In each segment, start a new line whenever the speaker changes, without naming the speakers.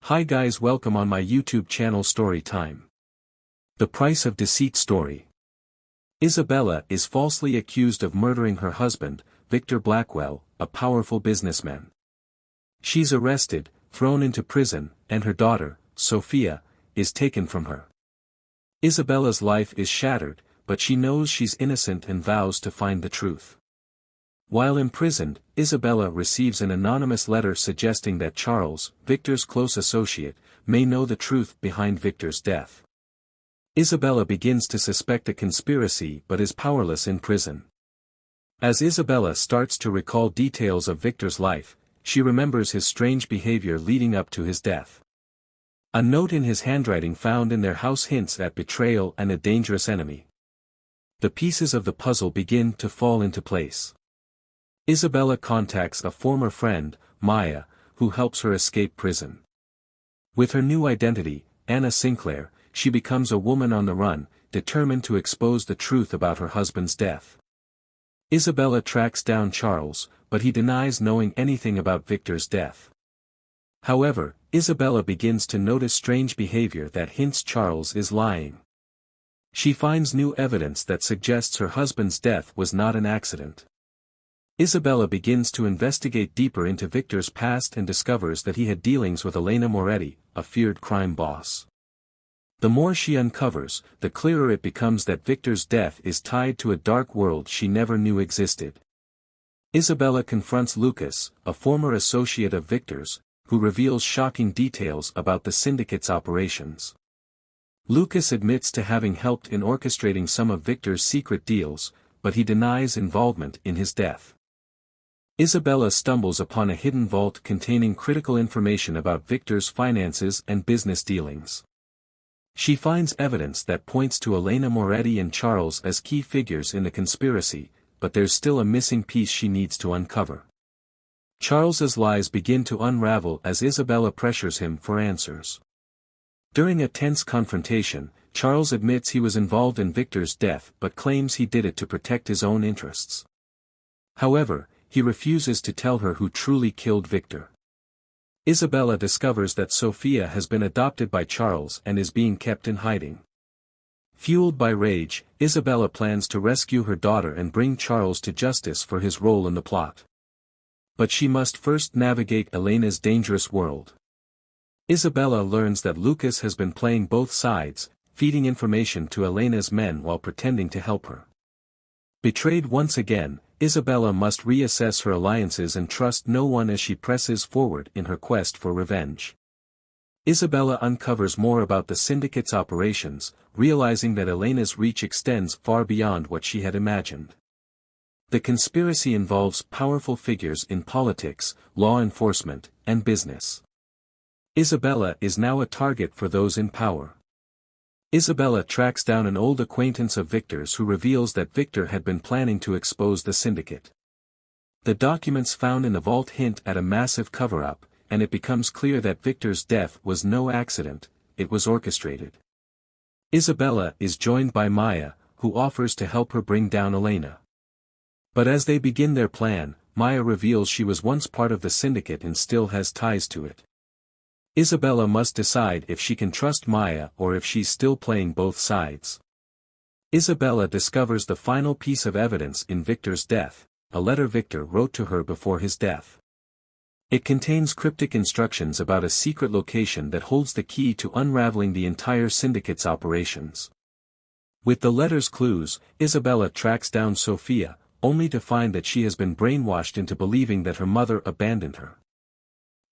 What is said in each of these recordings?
Hi guys, welcome on my YouTube channel Story Time. The Price of Deceit story. Isabella is falsely accused of murdering her husband, Victor Blackwell, a powerful businessman. She's arrested, thrown into prison, and her daughter, Sophia, is taken from her. Isabella's life is shattered, but she knows she's innocent and vows to find the truth. While imprisoned, Isabella receives an anonymous letter suggesting that Charles, Victor's close associate, may know the truth behind Victor's death. Isabella begins to suspect a conspiracy but is powerless in prison. As Isabella starts to recall details of Victor's life, she remembers his strange behavior leading up to his death. A note in his handwriting found in their house hints at betrayal and a dangerous enemy. The pieces of the puzzle begin to fall into place. Isabella contacts a former friend, Maya, who helps her escape prison. With her new identity, Anna Sinclair, she becomes a woman on the run, determined to expose the truth about her husband's death. Isabella tracks down Charles, but he denies knowing anything about Victor's death. However, Isabella begins to notice strange behavior that hints Charles is lying. She finds new evidence that suggests her husband's death was not an accident. Isabella begins to investigate deeper into Victor's past and discovers that he had dealings with Elena Moretti, a feared crime boss. The more she uncovers, the clearer it becomes that Victor's death is tied to a dark world she never knew existed. Isabella confronts Lucas, a former associate of Victor's, who reveals shocking details about the syndicate's operations. Lucas admits to having helped in orchestrating some of Victor's secret deals, but he denies involvement in his death. Isabella stumbles upon a hidden vault containing critical information about Victor's finances and business dealings. She finds evidence that points to Elena Moretti and Charles as key figures in the conspiracy, but there's still a missing piece she needs to uncover. Charles's lies begin to unravel as Isabella pressures him for answers. During a tense confrontation, Charles admits he was involved in Victor's death but claims he did it to protect his own interests. However, he refuses to tell her who truly killed Victor. Isabella discovers that Sophia has been adopted by Charles and is being kept in hiding. Fueled by rage, Isabella plans to rescue her daughter and bring Charles to justice for his role in the plot. But she must first navigate Elena's dangerous world. Isabella learns that Lucas has been playing both sides, feeding information to Elena's men while pretending to help her. Betrayed once again, Isabella must reassess her alliances and trust no one as she presses forward in her quest for revenge. Isabella uncovers more about the syndicate's operations, realizing that Elena's reach extends far beyond what she had imagined. The conspiracy involves powerful figures in politics, law enforcement, and business. Isabella is now a target for those in power. Isabella tracks down an old acquaintance of Victor's who reveals that Victor had been planning to expose the syndicate. The documents found in the vault hint at a massive cover-up, and it becomes clear that Victor's death was no accident, it was orchestrated. Isabella is joined by Maya, who offers to help her bring down Elena. But as they begin their plan, Maya reveals she was once part of the syndicate and still has ties to it. Isabella must decide if she can trust Maya or if she's still playing both sides. Isabella discovers the final piece of evidence in Victor's death, a letter Victor wrote to her before his death. It contains cryptic instructions about a secret location that holds the key to unraveling the entire syndicate's operations. With the letter's clues, Isabella tracks down Sophia, only to find that she has been brainwashed into believing that her mother abandoned her.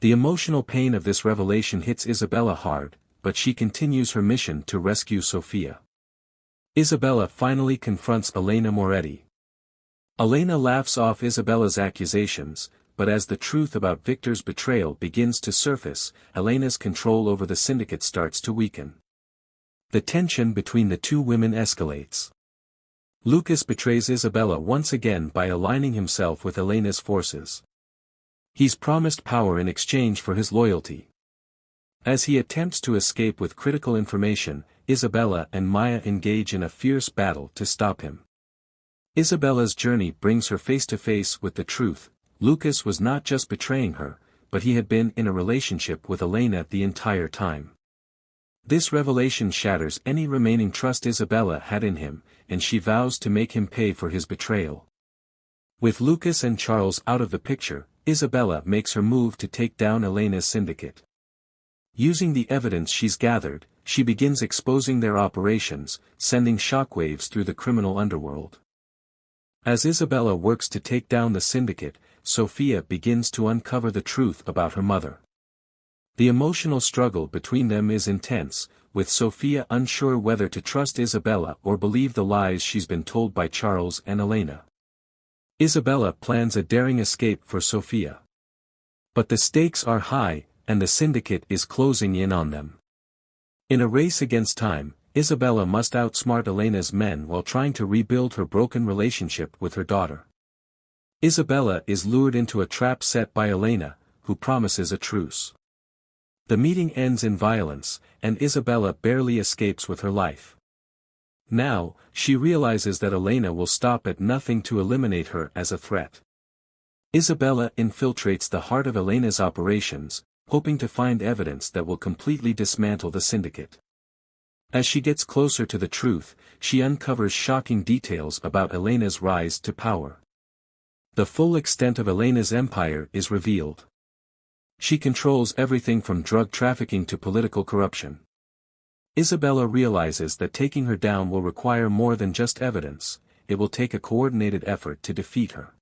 The emotional pain of this revelation hits Isabella hard, but she continues her mission to rescue Sophia. Isabella finally confronts Elena Moretti. Elena laughs off Isabella's accusations, but as the truth about Victor's betrayal begins to surface, Elena's control over the syndicate starts to weaken. The tension between the two women escalates. Lucas betrays Isabella once again by aligning himself with Elena's forces. He's promised power in exchange for his loyalty. As he attempts to escape with critical information, Isabella and Maya engage in a fierce battle to stop him. Isabella's journey brings her face to face with the truth. Lucas was not just betraying her, but he had been in a relationship with Elena the entire time. This revelation shatters any remaining trust Isabella had in him, and she vows to make him pay for his betrayal. With Lucas and Charles out of the picture, Isabella makes her move to take down Elena's syndicate. Using the evidence she's gathered, she begins exposing their operations, sending shockwaves through the criminal underworld. As Isabella works to take down the syndicate, Sophia begins to uncover the truth about her mother. The emotional struggle between them is intense, with Sophia unsure whether to trust Isabella or believe the lies she's been told by Charles and Elena. Isabella plans a daring escape for Sophia. But the stakes are high, and the syndicate is closing in on them. In a race against time, Isabella must outsmart Elena's men while trying to rebuild her broken relationship with her daughter. Isabella is lured into a trap set by Elena, who promises a truce. The meeting ends in violence, and Isabella barely escapes with her life. Now, she realizes that Elena will stop at nothing to eliminate her as a threat. Isabella infiltrates the heart of Elena's operations, hoping to find evidence that will completely dismantle the syndicate. As she gets closer to the truth, she uncovers shocking details about Elena's rise to power. The full extent of Elena's empire is revealed. She controls everything from drug trafficking to political corruption. Isabella realizes that taking her down will require more than just evidence, it will take a coordinated effort to defeat her.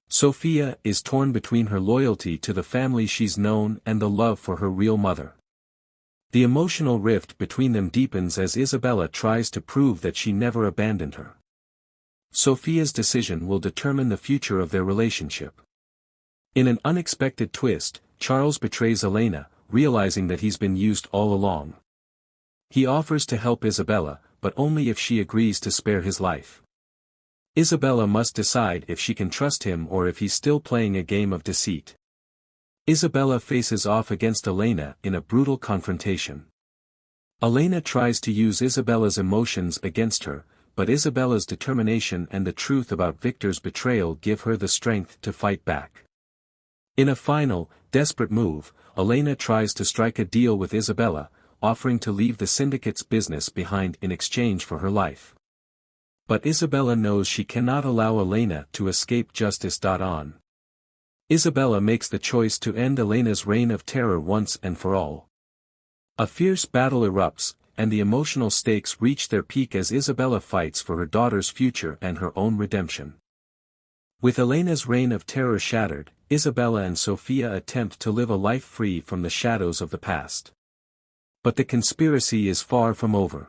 Sophia is torn between her loyalty to the family she's known and the love for her real mother. The emotional rift between them deepens as Isabella tries to prove that she never abandoned her. Sophia's decision will determine the future of their relationship. In an unexpected twist, Charles betrays Elena, realizing that he's been used all along. He offers to help Isabella, but only if she agrees to spare his life. Isabella must decide if she can trust him or if he's still playing a game of deceit. Isabella faces off against Elena in a brutal confrontation. Elena tries to use Isabella's emotions against her, but Isabella's determination and the truth about Victor's betrayal give her the strength to fight back. In a final, desperate move, Elena tries to strike a deal with Isabella, offering to leave the syndicate's business behind in exchange for her life. But Isabella knows she cannot allow Elena to escape justice. Isabella makes the choice to end Elena's reign of terror once and for all. A fierce battle erupts, and the emotional stakes reach their peak as Isabella fights for her daughter's future and her own redemption. With Elena's reign of terror shattered, Isabella and Sophia attempt to live a life free from the shadows of the past. But the conspiracy is far from over.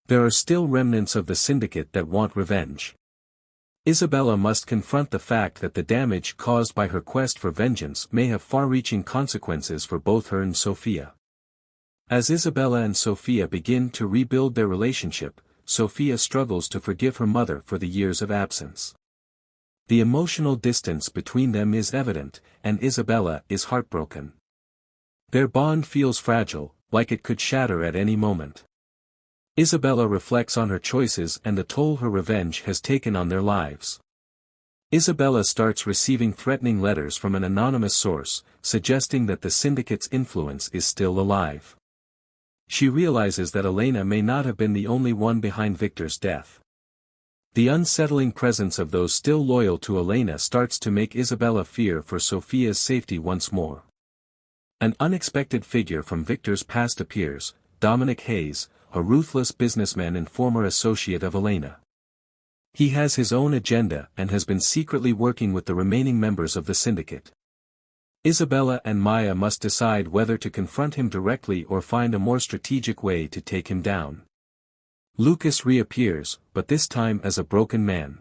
There are still remnants of the syndicate that want revenge. Isabella must confront the fact that the damage caused by her quest for vengeance may have far-reaching consequences for both her and Sophia. As Isabella and Sophia begin to rebuild their relationship, Sophia struggles to forgive her mother for the years of absence. The emotional distance between them is evident, and Isabella is heartbroken. Their bond feels fragile, like it could shatter at any moment. Isabella reflects on her choices and the toll her revenge has taken on their lives. Isabella starts receiving threatening letters from an anonymous source, suggesting that the syndicate's influence is still alive. She realizes that Elena may not have been the only one behind Victor's death. The unsettling presence of those still loyal to Elena starts to make Isabella fear for Sophia's safety once more. An unexpected figure from Victor's past appears, Dominic Hayes, a ruthless businessman and former associate of Elena. He has his own agenda and has been secretly working with the remaining members of the syndicate. Isabella and Maya must decide whether to confront him directly or find a more strategic way to take him down. Lucas reappears, but this time as a broken man.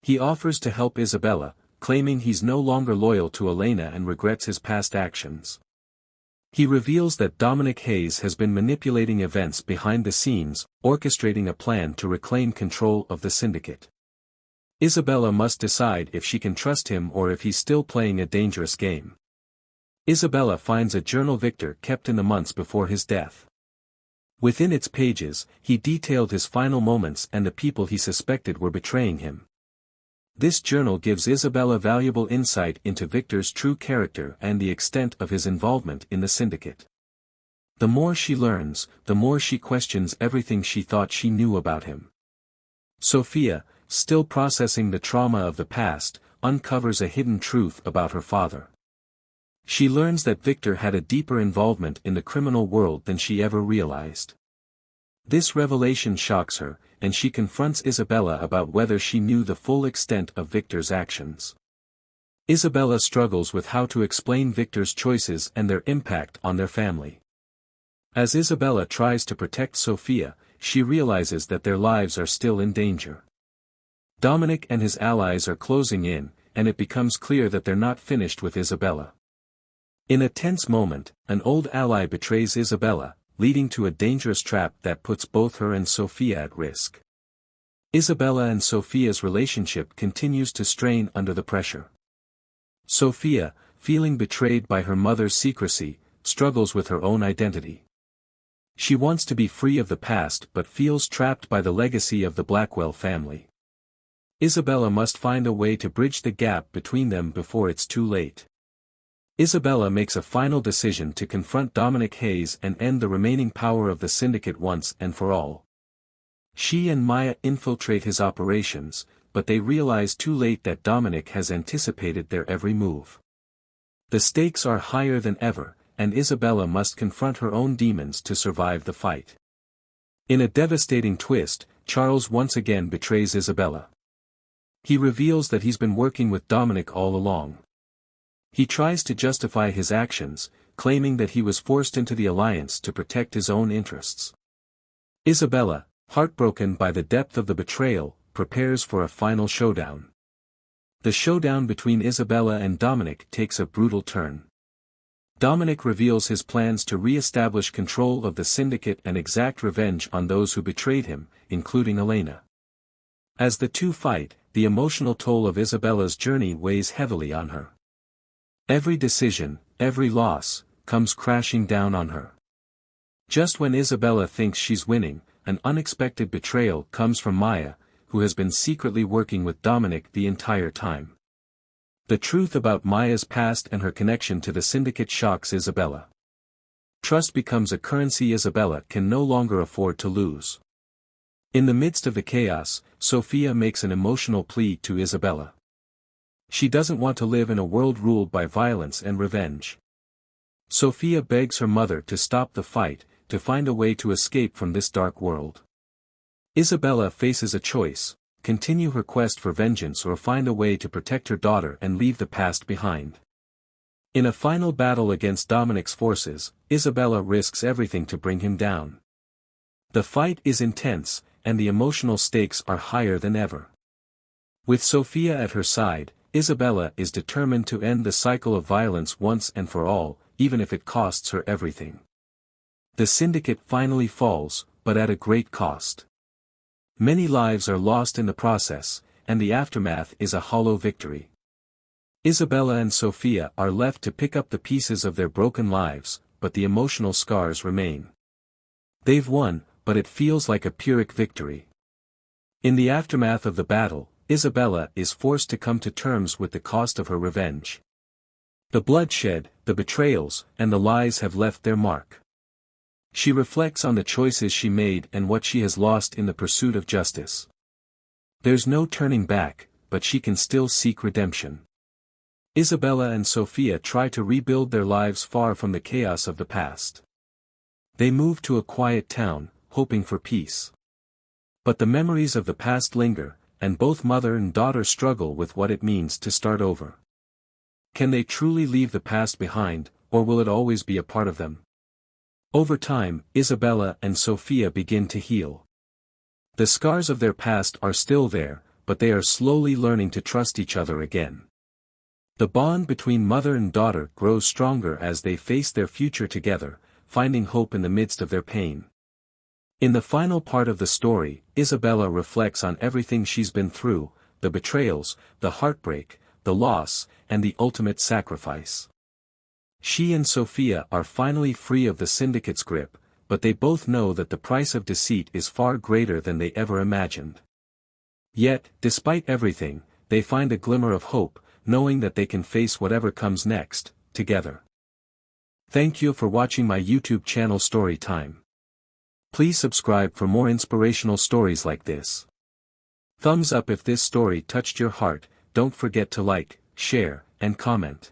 He offers to help Isabella, claiming he's no longer loyal to Elena and regrets his past actions. He reveals that Dominic Hayes has been manipulating events behind the scenes, orchestrating a plan to reclaim control of the syndicate. Isabella must decide if she can trust him or if he's still playing a dangerous game. Isabella finds a journal Victor kept in the months before his death. Within its pages, he detailed his final moments and the people he suspected were betraying him. This journal gives Isabella valuable insight into Victor's true character and the extent of his involvement in the syndicate. The more she learns, the more she questions everything she thought she knew about him. Sophia, still processing the trauma of the past, uncovers a hidden truth about her father. She learns that Victor had a deeper involvement in the criminal world than she ever realized. This revelation shocks her, and she confronts Isabella about whether she knew the full extent of Victor's actions. Isabella struggles with how to explain Victor's choices and their impact on their family. As Isabella tries to protect Sophia, she realizes that their lives are still in danger. Dominic and his allies are closing in, and it becomes clear that they're not finished with Isabella. In a tense moment, an old ally betrays Isabella, leading to a dangerous trap that puts both her and Sophia at risk. Isabella and Sophia's relationship continues to strain under the pressure. Sophia, feeling betrayed by her mother's secrecy, struggles with her own identity. She wants to be free of the past but feels trapped by the legacy of the Blackwell family. Isabella must find a way to bridge the gap between them before it's too late. Isabella makes a final decision to confront Dominic Hayes and end the remaining power of the syndicate once and for all. She and Maya infiltrate his operations, but they realize too late that Dominic has anticipated their every move. The stakes are higher than ever, and Isabella must confront her own demons to survive the fight. In a devastating twist, Charles once again betrays Isabella. He reveals that he's been working with Dominic all along. He tries to justify his actions, claiming that he was forced into the alliance to protect his own interests. Isabella, heartbroken by the depth of the betrayal, prepares for a final showdown. The showdown between Isabella and Dominic takes a brutal turn. Dominic reveals his plans to re-establish control of the syndicate and exact revenge on those who betrayed him, including Elena. As the two fight, the emotional toll of Isabella's journey weighs heavily on her. Every decision, every loss, comes crashing down on her. Just when Isabella thinks she's winning, an unexpected betrayal comes from Maya, who has been secretly working with Dominic the entire time. The truth about Maya's past and her connection to the syndicate shocks Isabella. Trust becomes a currency Isabella can no longer afford to lose. In the midst of the chaos, Sophia makes an emotional plea to Isabella. She doesn't want to live in a world ruled by violence and revenge. Sophia begs her mother to stop the fight, to find a way to escape from this dark world. Isabella faces a choice: continue her quest for vengeance or find a way to protect her daughter and leave the past behind. In a final battle against Dominic's forces, Isabella risks everything to bring him down. The fight is intense, and the emotional stakes are higher than ever. With Sophia at her side, Isabella is determined to end the cycle of violence once and for all, even if it costs her everything. The syndicate finally falls, but at a great cost. Many lives are lost in the process, and the aftermath is a hollow victory. Isabella and Sophia are left to pick up the pieces of their broken lives, but the emotional scars remain. They've won, but it feels like a Pyrrhic victory. In the aftermath of the battle, Isabella is forced to come to terms with the cost of her revenge. The bloodshed, the betrayals, and the lies have left their mark. She reflects on the choices she made and what she has lost in the pursuit of justice. There's no turning back, but she can still seek redemption. Isabella and Sophia try to rebuild their lives far from the chaos of the past. They move to a quiet town, hoping for peace. But the memories of the past linger, and both mother and daughter struggle with what it means to start over. Can they truly leave the past behind, or will it always be a part of them? Over time, Isabella and Sophia begin to heal. The scars of their past are still there, but they are slowly learning to trust each other again. The bond between mother and daughter grows stronger as they face their future together, finding hope in the midst of their pain. In the final part of the story, Isabella reflects on everything she's been through, the betrayals, the heartbreak, the loss, and the ultimate sacrifice. She and Sophia are finally free of the syndicate's grip, but they both know that the price of deceit is far greater than they ever imagined. Yet, despite everything, they find a glimmer of hope, knowing that they can face whatever comes next, together. Thank you for watching my YouTube channel Story Time. Please subscribe for more inspirational stories like this. Thumbs up if this story touched your heart, don't forget to like, share, and comment.